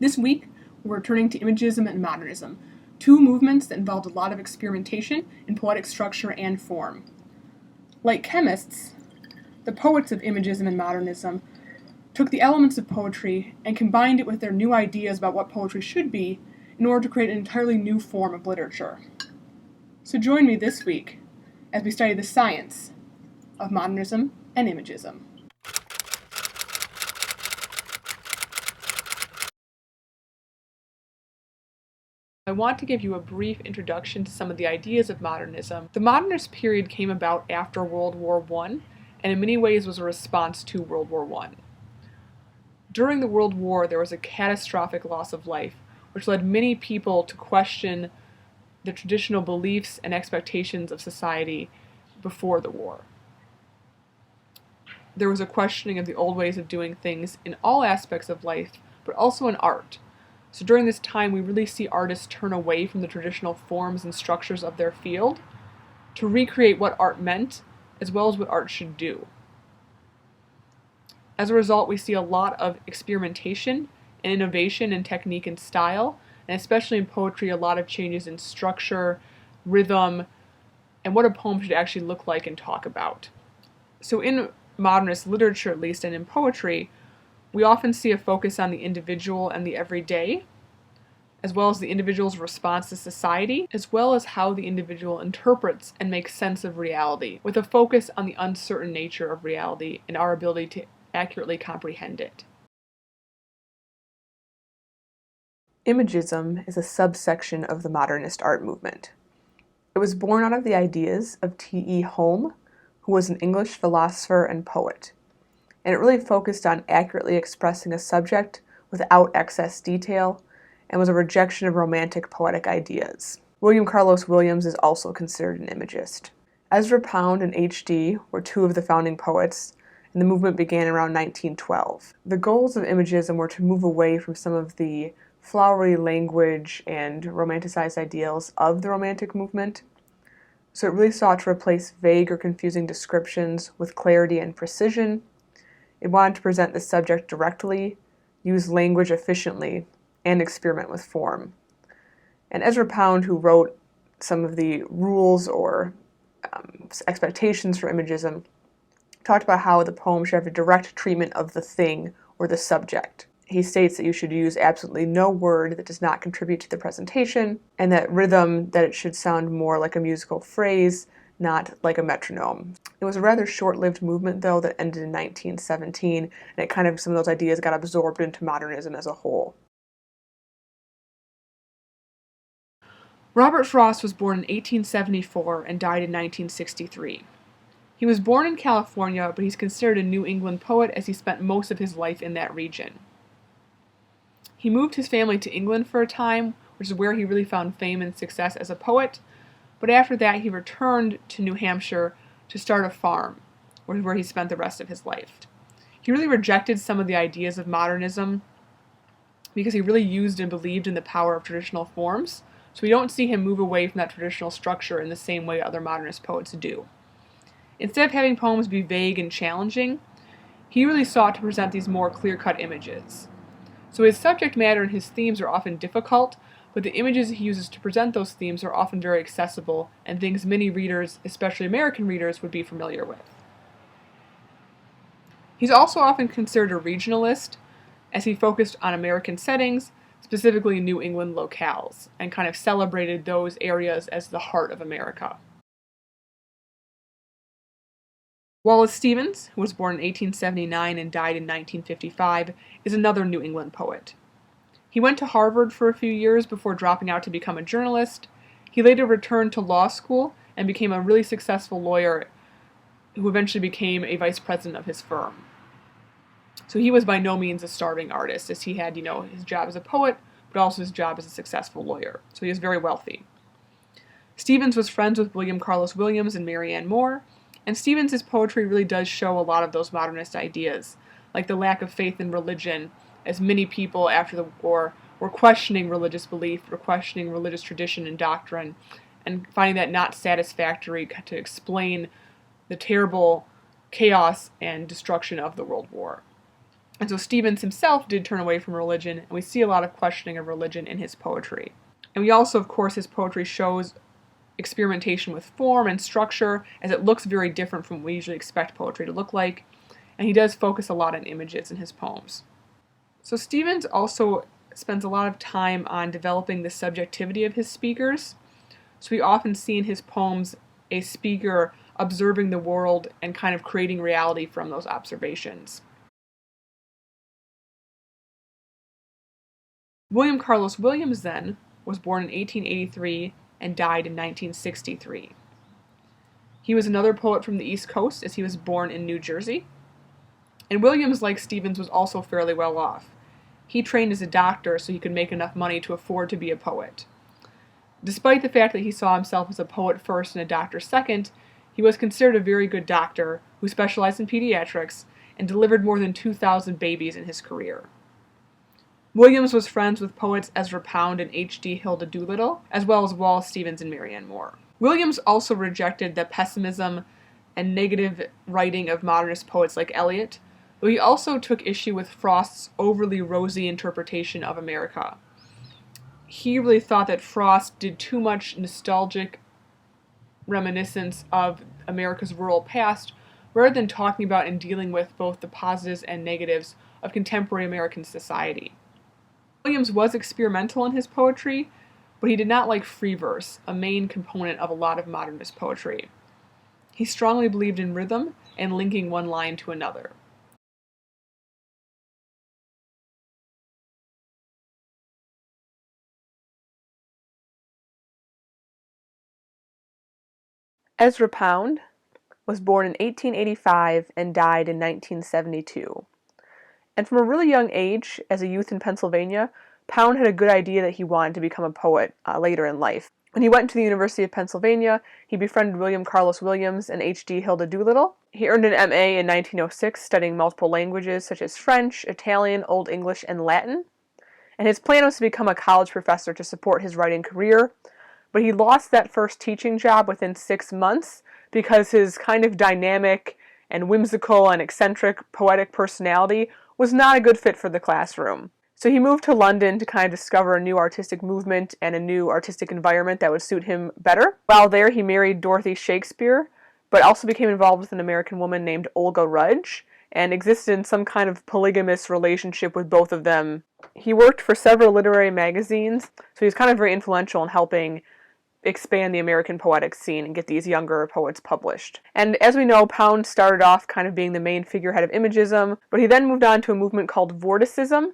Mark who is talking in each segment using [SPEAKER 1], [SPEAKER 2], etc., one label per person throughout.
[SPEAKER 1] This week, we're returning to Imagism and Modernism, two movements that involved a lot of experimentation in poetic structure and form. Like chemists, the poets of Imagism and Modernism took the elements of poetry and combined it with their new ideas about what poetry should be in order to create an entirely new form of literature. So join me this week as we study the science of Modernism and Imagism. I want to give you a brief introduction to some of the ideas of modernism. The modernist period came about after World War I, and in many ways was a response to World War I. During the World War, there was a catastrophic loss of life, which led many people to question the traditional beliefs and expectations of society before the war. There was a questioning of the old ways of doing things in all aspects of life, but also in art. So during this time, we really see artists turn away from the traditional forms and structures of their field to recreate what art meant, as well as what art should do. As a result, we see a lot of experimentation and innovation in technique and style, and especially in poetry, a lot of changes in structure, rhythm, and what a poem should actually look like and talk about. So in modernist literature, at least, and in poetry, we often see a focus on the individual and the everyday, as well as the individual's response to society, as well as how the individual interprets and makes sense of reality, with a focus on the uncertain nature of reality and our ability to accurately comprehend it. Imagism is a subsection of the modernist art movement. It was born out of the ideas of T.E. Home, who was an English philosopher and poet, and it really focused on accurately expressing a subject without excess detail, and was a rejection of romantic poetic ideas. William Carlos Williams is also considered an imagist. Ezra Pound and H.D. were two of the founding poets, and the movement began around 1912. The goals of imagism were to move away from some of the flowery language and romanticized ideals of the Romantic movement. So it really sought to replace vague or confusing descriptions with clarity and precision. It wanted to present the subject directly, use language efficiently, and experiment with form. And Ezra Pound, who wrote some of the rules or expectations for imagism, talked about how the poem should have a direct treatment of the thing or the subject. He states that you should use absolutely no word that does not contribute to the presentation, and that rhythm, that it should sound more like a musical phrase, not like a metronome. It was a rather short-lived movement, though, that ended in 1917, and it kind of, some of those ideas got absorbed into modernism as a whole. Robert Frost was born in 1874 and died in 1963. He was born in California, but he's considered a New England poet as he spent most of his life in that region. He moved his family to England for a time, which is where he really found fame and success as a poet, but after that he returned to New Hampshire to start a farm, where he spent the rest of his life. He really rejected some of the ideas of modernism because he really used and believed in the power of traditional forms, so we don't see him move away from that traditional structure in the same way other modernist poets do. Instead of having poems be vague and challenging, he really sought to present these more clear-cut images. So his subject matter and his themes are often difficult, but the images he uses to present those themes are often very accessible and things many readers, especially American readers, would be familiar with. He's also often considered a regionalist, as he focused on American settings, specifically New England locales, and kind of celebrated those areas as the heart of America. Wallace Stevens, who was born in 1879 and died in 1955, is another New England poet. He went to Harvard for a few years before dropping out to become a journalist. He later returned to law school and became a really successful lawyer who eventually became a vice president of his firm. So he was by no means a starving artist, as he had, his job as a poet, but also his job as a successful lawyer. So he was very wealthy. Stevens was friends with William Carlos Williams and Mary Ann Moore, and Stevens' poetry really does show a lot of those modernist ideas, like the lack of faith in religion, as many people after the war were questioning religious belief, were questioning religious tradition and doctrine, and finding that not satisfactory to explain the terrible chaos and destruction of the World War. And so Stevens himself did turn away from religion, and we see a lot of questioning of religion in his poetry. And we also, of course, his poetry shows experimentation with form and structure, as it looks very different from what we usually expect poetry to look like, and he does focus a lot on images in his poems. So Stevens also spends a lot of time on developing the subjectivity of his speakers. So we often see in his poems a speaker observing the world and kind of creating reality from those observations. William Carlos Williams, then, was born in 1883 and died in 1963. He was another poet from the East Coast, as he was born in New Jersey. And Williams, like Stevens, was also fairly well off. He trained as a doctor so he could make enough money to afford to be a poet. Despite the fact that he saw himself as a poet first and a doctor second, he was considered a very good doctor who specialized in pediatrics and delivered more than 2,000 babies in his career. Williams was friends with poets Ezra Pound and H.D. Hilda Doolittle, as well as Wallace Stevens and Marianne Moore. Williams also rejected the pessimism and negative writing of modernist poets like Eliot, though he also took issue with Frost's overly rosy interpretation of America. He really thought that Frost did too much nostalgic reminiscence of America's rural past, rather than talking about and dealing with both the positives and negatives of contemporary American society. Williams was experimental in his poetry, but he did not like free verse, a main component of a lot of modernist poetry. He strongly believed in rhythm and linking one line to another. Ezra Pound was born in 1885 and died in 1972. And from a really young age, as a youth in Pennsylvania, Pound had a good idea that he wanted to become a poet later in life. When he went to the University of Pennsylvania, he befriended William Carlos Williams and H.D. Hilda Doolittle. He earned an M.A. in 1906, studying multiple languages such as French, Italian, Old English, and Latin. And his plan was to become a college professor to support his writing career, but he lost that first teaching job within 6 months because his kind of dynamic and whimsical and eccentric poetic personality was not a good fit for the classroom. So he moved to London to kind of discover a new artistic movement and a new artistic environment that would suit him better. While there, he married Dorothy Shakespeare, but also became involved with an American woman named Olga Rudge, and existed in some kind of polygamous relationship with both of them. He worked for several literary magazines, so he was kind of very influential in helping expand the American poetic scene and get these younger poets published. And as we know, Pound started off kind of being the main figurehead of Imagism, but he then moved on to a movement called Vorticism.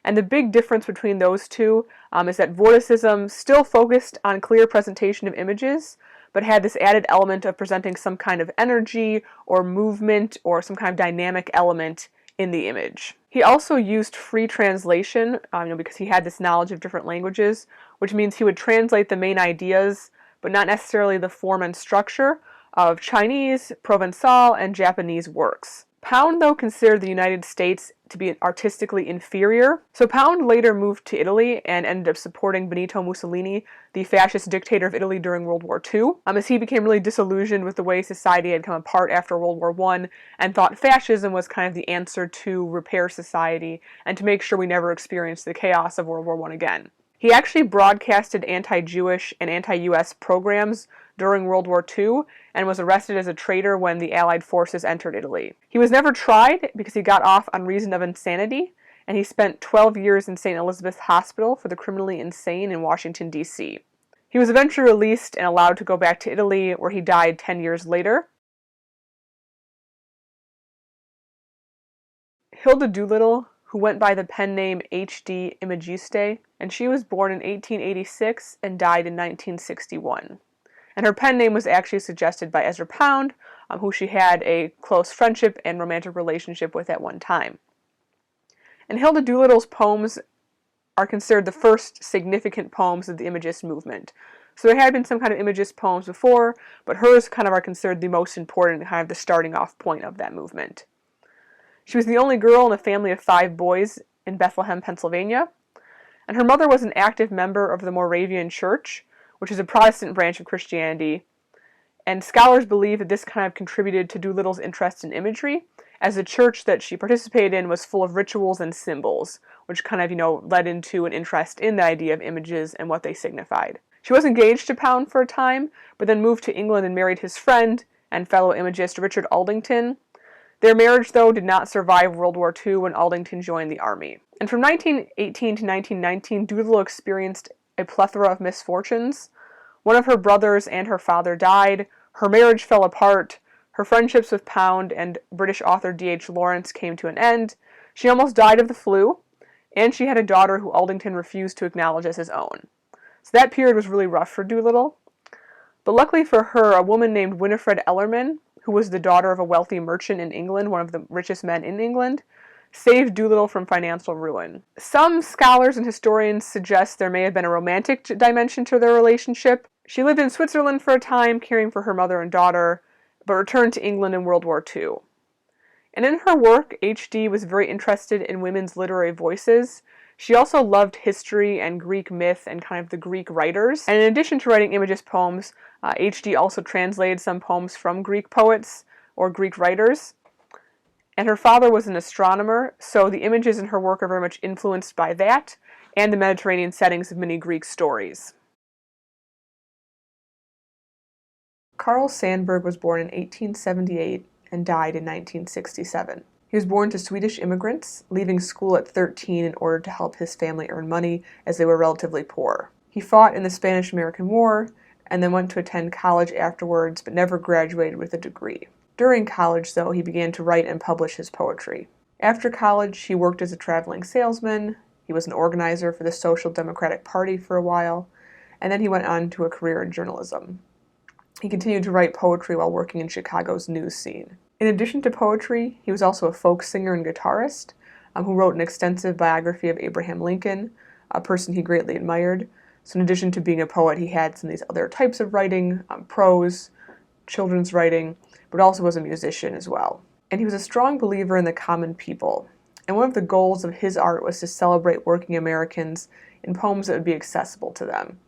[SPEAKER 1] And the big difference between those two is that Vorticism still focused on clear presentation of images, but had this added element of presenting some kind of energy or movement or some kind of dynamic element in the image. He also used free translation, because he had this knowledge of different languages, which means he would translate the main ideas, but not necessarily the form and structure of Chinese, Provençal, and Japanese works. Pound, though, considered the United States to be artistically inferior. So Pound later moved to Italy and ended up supporting Benito Mussolini, the fascist dictator of Italy during World War II, as he became really disillusioned with the way society had come apart after World War I and thought fascism was kind of the answer to repair society and to make sure we never experienced the chaos of World War I again. He actually broadcasted anti-Jewish and anti-US programs during World War II and was arrested as a traitor when the Allied forces entered Italy. He was never tried because he got off on reason of insanity, and he spent 12 years in St. Elizabeth's Hospital for the Criminally Insane in Washington, D.C. He was eventually released and allowed to go back to Italy, where he died 10 years later. Hilda Doolittle, who went by the pen name H.D. Imagiste, and she was born in 1886 and died in 1961. And her pen name was actually suggested by Ezra Pound, who she had a close friendship and romantic relationship with at one time. And Hilda Doolittle's poems are considered the first significant poems of the Imagist movement. So there had been some kind of Imagist poems before, but hers kind of are considered the most important, kind of the starting off point of that movement. She was the only girl in a family of 5 boys in Bethlehem, Pennsylvania, and her mother was an active member of the Moravian Church, which is a Protestant branch of Christianity, and scholars believe that this kind of contributed to Doolittle's interest in imagery, as the church that she participated in was full of rituals and symbols, which kind of, led into an interest in the idea of images and what they signified. She was engaged to Pound for a time, but then moved to England and married his friend and fellow imagist Richard Aldington. Their marriage, though, did not survive World War II when Aldington joined the army. And from 1918 to 1919, Doolittle experienced a plethora of misfortunes. One of her brothers and her father died, her marriage fell apart, her friendships with Pound and British author D.H. Lawrence came to an end, she almost died of the flu, and she had a daughter who Aldington refused to acknowledge as his own. So that period was really rough for Doolittle. But luckily for her, a woman named Winifred Ellerman, who was the daughter of a wealthy merchant in England, one of the richest men in England, saved Doolittle from financial ruin. Some scholars and historians suggest there may have been a romantic dimension to their relationship. She lived in Switzerland for a time, caring for her mother and daughter, but returned to England in World War II. And in her work, H.D. was very interested in women's literary voices. She also loved history and Greek myth and kind of the Greek writers. And in addition to writing Imagist poems, H.D. also translated some poems from Greek poets or Greek writers. And her father was an astronomer, so the images in her work are very much influenced by that and the Mediterranean settings of many Greek stories. Carl Sandburg was born in 1878 and died in 1967. He was born to Swedish immigrants, leaving school at 13 in order to help his family earn money as they were relatively poor. He fought in the Spanish-American War and then went to attend college afterwards, but never graduated with a degree. During college, though, he began to write and publish his poetry. After college, he worked as a traveling salesman, he was an organizer for the Social Democratic Party for a while, and then he went on to a career in journalism. He continued to write poetry while working in Chicago's news scene. In addition to poetry, he was also a folk singer and guitarist, who wrote an extensive biography of Abraham Lincoln, a person he greatly admired. So in addition to being a poet, he had some of these other types of writing, prose, children's writing, but also was a musician as well. And he was a strong believer in the common people. And one of the goals of his art was to celebrate working Americans in poems that would be accessible to them.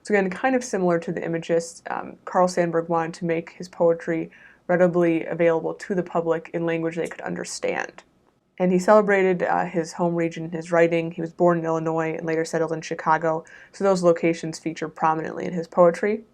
[SPEAKER 1] So again, kind of similar to the Imagists, Carl Sandburg wanted to make his poetry readily available to the public in language they could understand. And he celebrated his home region in his writing. He was born in Illinois and later settled in Chicago, so those locations feature prominently in his poetry.